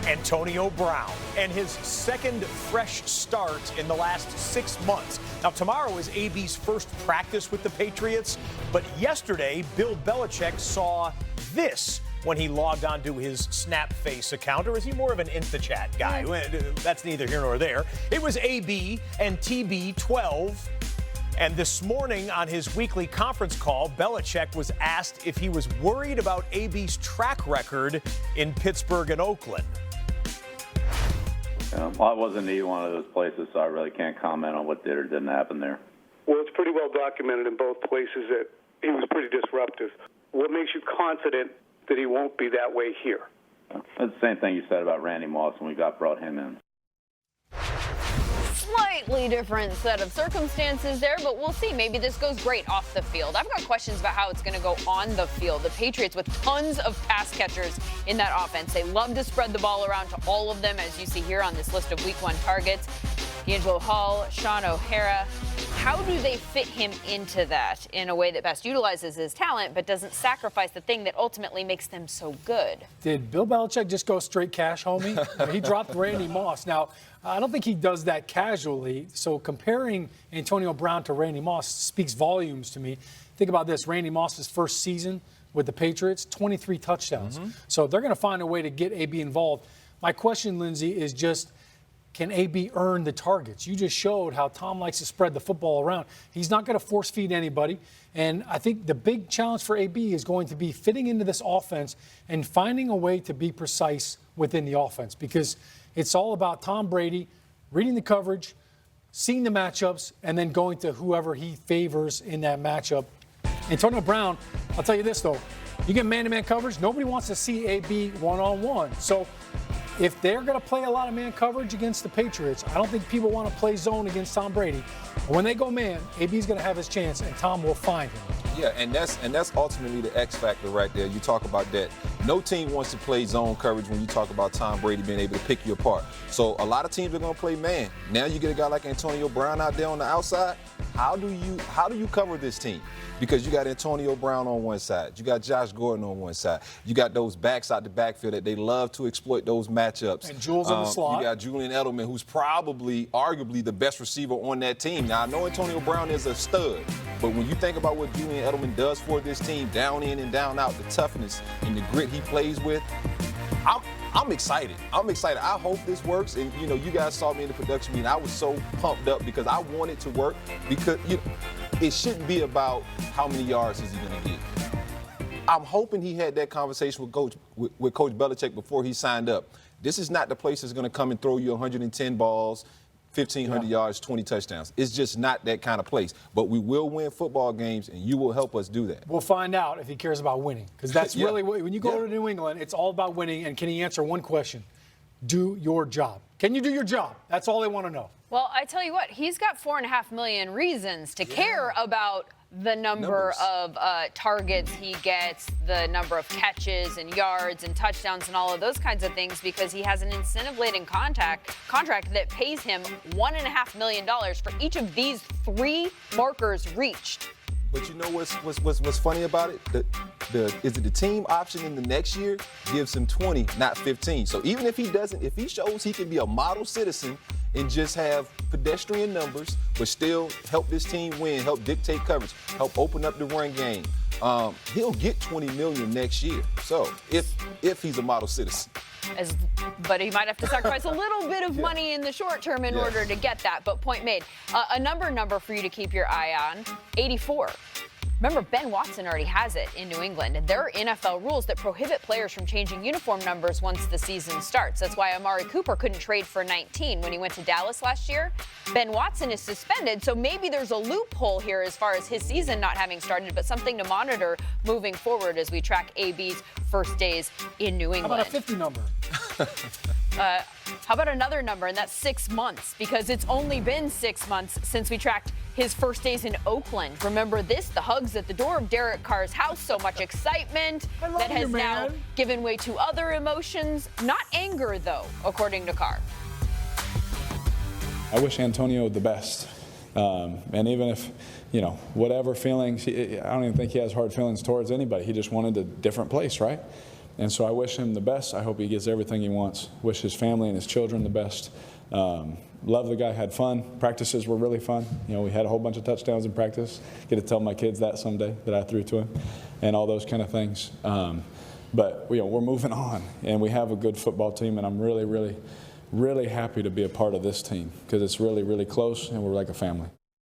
Antonio Brown, and his second fresh start in the last 6 months. Now, tomorrow is AB's first practice with the Patriots, but yesterday, Bill Belichick saw this when he logged onto his Snapface account, or is he more of an InstaChat guy? That's neither here nor there. It was AB and TB12. And this morning on his weekly conference call, Belichick was asked if he was worried about AB's track record in Pittsburgh and Oakland. Well, I wasn't in one of those places, so I really can't comment on what did or didn't happen there. Well, it's pretty well documented in both places that he was pretty disruptive. What makes you confident that he won't be that way here? That's the same thing you said about Randy Moss when we brought him in. Slightly different set of circumstances there, but we'll see. Maybe this goes great off the field. I've got questions about how it's going to go on the field. The Patriots with tons of pass catchers in that offense. They love to spread the ball around to all of them, as you see here on this list of Week 1 targets. D'Angelo Hall, Sean O'Hara. How do they fit him into that in a way that best utilizes his talent but doesn't sacrifice the thing that ultimately makes them so good? Did Bill Belichick just go straight cash, homie? He dropped Randy Moss. Now, I don't think he does that casually. So comparing Antonio Brown to Randy Moss speaks volumes to me. Think about this. Randy Moss's first season with the Patriots, 23 touchdowns. So they're going to find a way to get AB involved. My question, Lindsay, is just, can AB earn the targets? You just showed how Tom likes to spread the football around. He's not going to force feed anybody. And I think the big challenge for AB is going to be fitting into this offense and finding a way to be precise within the offense, because it's all about Tom Brady reading the coverage, seeing the matchups, and then going to whoever he favors in that matchup. Antonio Brown, I'll tell you this, though. You get man-to-man coverage, nobody wants to see AB one-on-one. So if they're going to play a lot of man coverage against the Patriots, I don't think people want to play zone against Tom Brady. But when they go man, AB's going to have his chance, and Tom will find him. Yeah, and that's ultimately the X factor right there. You talk about that. No team wants to play zone coverage when you talk about Tom Brady being able to pick you apart. So a lot of teams are going to play man. Now you get a guy like Antonio Brown out there on the outside. How do you cover this team? Because you got Antonio Brown on one side. You got Josh Gordon on one side. You got those backs out the backfield that they love to exploit those matchups. And Jules in the slot. You got Julian Edelman, who's arguably the best receiver on that team. Now, I know Antonio Brown is a stud, but when you think about what Julian Edelman does for this team, down in and down out, the toughness and the grit he plays with, I'm excited. I hope this works. And, you guys saw me in the production meeting. I was so pumped up because I want it to work, because it shouldn't be about how many yards is he going to get. I'm hoping he had that conversation with Coach Belichick before he signed up. This is not the place that's going to come and throw you 110 balls, 1,500 yards, 20 touchdowns. It's just not that kind of place. But we will win football games, and you will help us do that. We'll find out if he cares about winning, because that's really when you go to New England, it's all about winning. And can he answer one question? Do your job. Can you do your job? That's all they want to know. Well, I tell you what, he's got 4.5 million reasons to care about the number of targets he gets, the number of catches and yards and touchdowns and all of those kinds of things, because he has an incentive-laden contract that pays him $1.5 million for each of these 3 markers reached. But you know what's funny about it? The team option in the next year gives him 20, not 15. So even if he shows he can be a model citizen and just have pedestrian numbers, but still help this team win, help dictate coverage, help open up the run game, he'll get $20 million next year. So if he's a model citizen. But he might have to sacrifice a little bit of money in the short term in order to get that. But point made. A number for you to keep your eye on, 84. Remember, Ben Watson already has it in New England, and there are NFL rules that prohibit players from changing uniform numbers once the season starts. That's why Amari Cooper couldn't trade for 19 when he went to Dallas last year. Ben Watson is suspended, so maybe there's a loophole here as far as his season not having started, but something to monitor moving forward as we track AB's first days in New England. How about a 50 number? How about another number, and that's 6 months, because it's only been 6 months since we tracked his first days in Oakland. Remember this, the hugs at the door of Derek Carr's house, so much excitement that has now given way to other emotions. Not anger, though, according to Carr. I wish Antonio the best. And even if, whatever feelings, I don't even think he has hard feelings towards anybody. He just wanted a different place, right? And so I wish him the best. I hope he gets everything he wants. Wish his family and his children the best. Love the guy, had fun. Practices were really fun. You know, we had a whole bunch of touchdowns in practice. Get to tell my kids that someday, that I threw to him, and all those kind of things. But you know, we're moving on, and we have a good football team, and I'm really, really, really happy to be a part of this team because it's really, really close, and we're like a family.